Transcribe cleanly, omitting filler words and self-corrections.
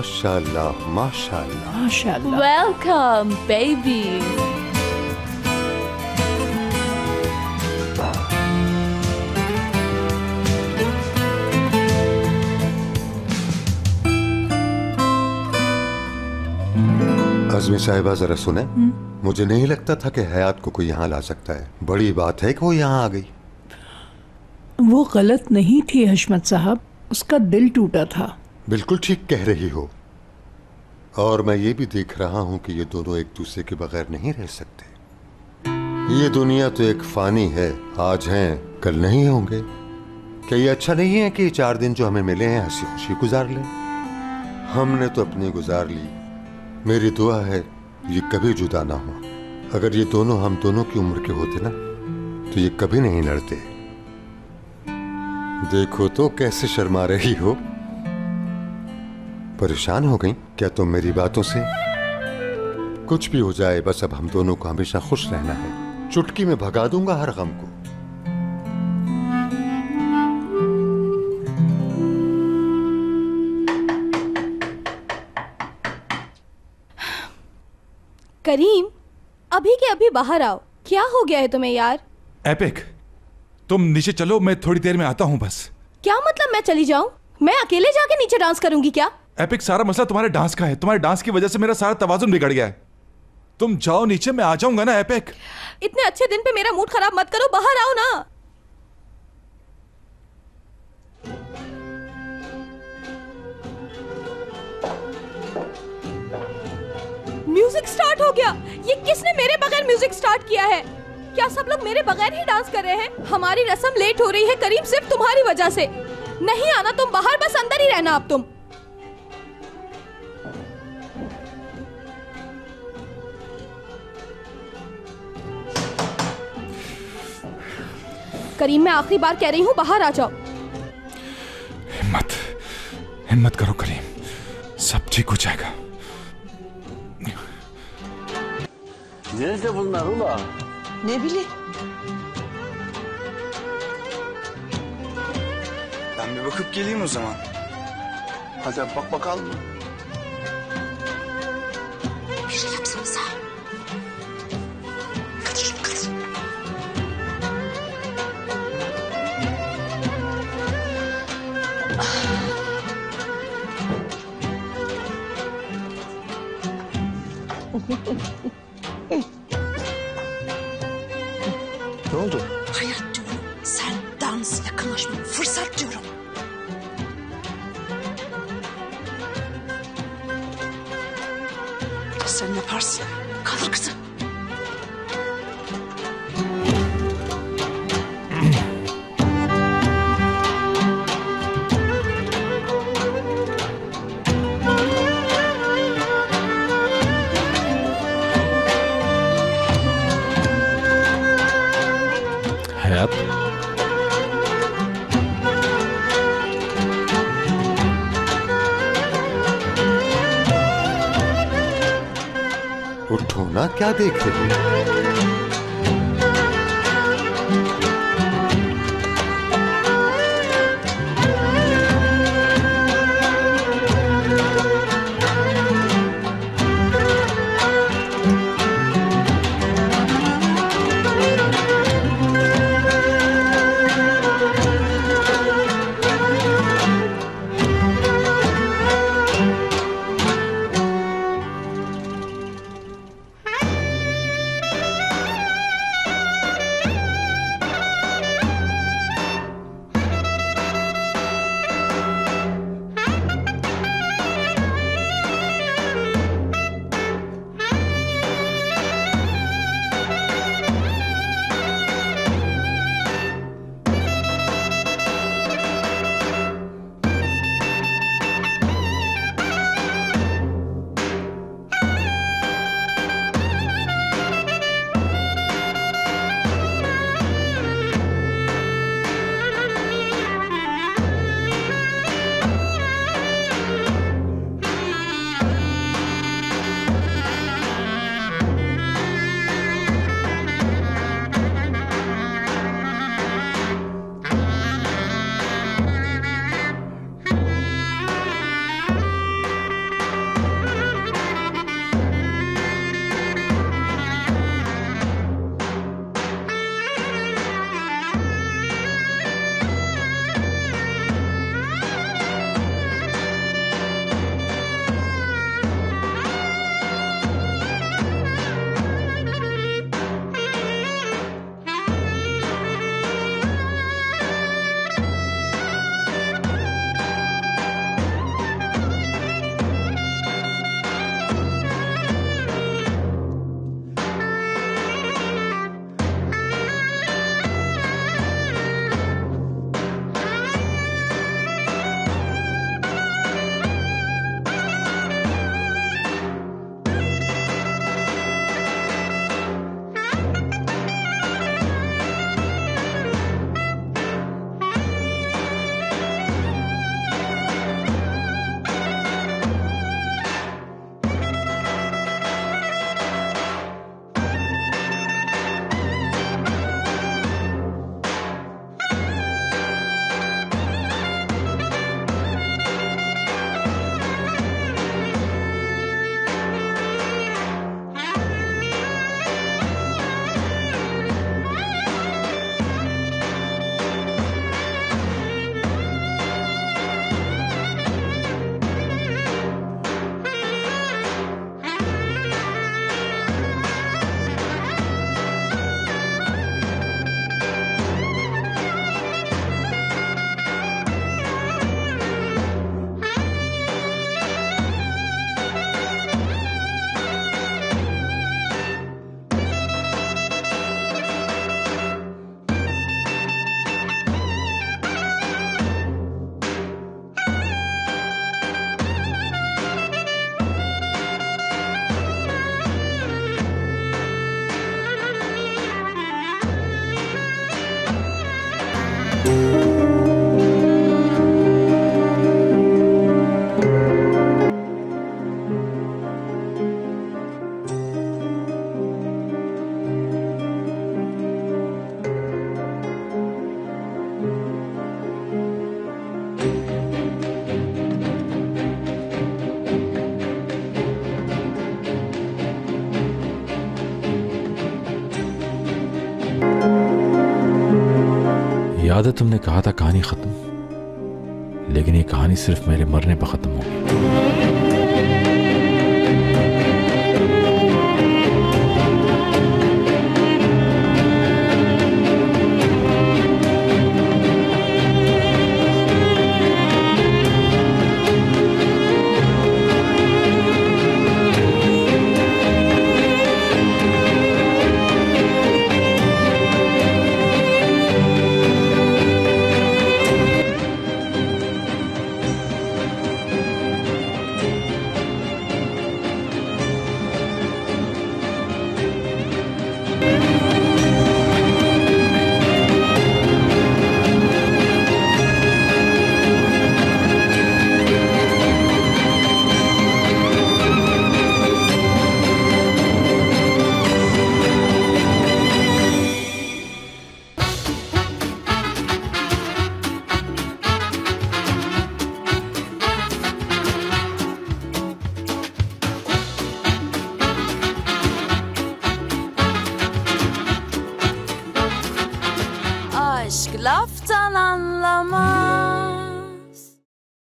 माशाल्लाह माशाल्लाह माशाल्लाह। Welcome baby. आज़मी साहिबा जरा सुने, मुझे नहीं लगता था कि हयात को कोई यहाँ ला सकता है। बड़ी बात है कि वो यहाँ आ गई। वो गलत नहीं थी हशमत साहब, उसका दिल टूटा था। बिल्कुल ठीक कह रही हो, और मैं ये भी देख रहा हूँ कि ये दोनों एक दूसरे के बगैर नहीं रह सकते। ये दुनिया तो एक फानी है, आज हैं कल नहीं होंगे। क्या ये अच्छा नहीं है कि ये 4 दिन जो हमें मिले हैं हंसी खुशी गुजार लें? हमने तो अपनी गुजार ली। मेरी दुआ है ये कभी जुदा ना हो। अगर ये दोनों हम दोनों की उम्र के होते ना तो ये कभी नहीं लड़ते। देखो तो कैसे शर्मा रही हो। परेशान हो गई क्या तुम मेरी बातों से? कुछ भी हो जाए, बस अब हम दोनों को हमेशा खुश रहना है। चुटकी में भगा दूंगा हर गम को। करीम, अभी के अभी बाहर आओ। क्या हो गया है तुम्हें यार? एपिक, तुम नीचे चलो, मैं थोड़ी देर में आता हूँ बस। क्या मतलब मैं चली जाऊं? मैं अकेले जाके नीचे डांस करूंगी क्या? एपिक, सारा मसला तुम्हारे डांस का है। तुम्हारे डांस की वजह से मेरा सारा तवाजुन बिगड़ गया है। तुम जाओ नीचे, मैं आ जाऊंगा ना। एपिक, इतने अच्छे दिन पे मेरा मूड खराब मत करो, बाहर आओ ना। म्यूजिक स्टार्ट हो गया। ये किसने मेरे बगैर म्यूजिक स्टार्ट किया है? क्या सब लोग मेरे बगैर ही डांस कर रहे हैं? हमारी रस्म लेट हो रही है करीम, सिर्फ तुम्हारी वजह से। नहीं आना तुम बाहर, बस अंदर ही रहना अब तुम। करीम, मैं आखिरी बार कह रही हूँ, बाहर आ जाओ। हिम्मत करो करीम, सब ठीक हो जाएगा। Nerede bunlar ula? Ne bileyim. Ben bir bakıp geleyim o zaman. Hadi bak bakalım. Bir şey yapsanıza. Kaçırın kaçırın. Ne oldu? Hayat diyorum. Sen dans yakınlaşma. Fırsat diyorum. Sen yaparsın. Kaldır kızı. हयात, उठो ना, क्या देख रही हो? याद है तुमने कहा था कहानी खत्म, लेकिन ये कहानी सिर्फ मेरे मरने पर खत्म होगी। Aşk laftan anlamaz.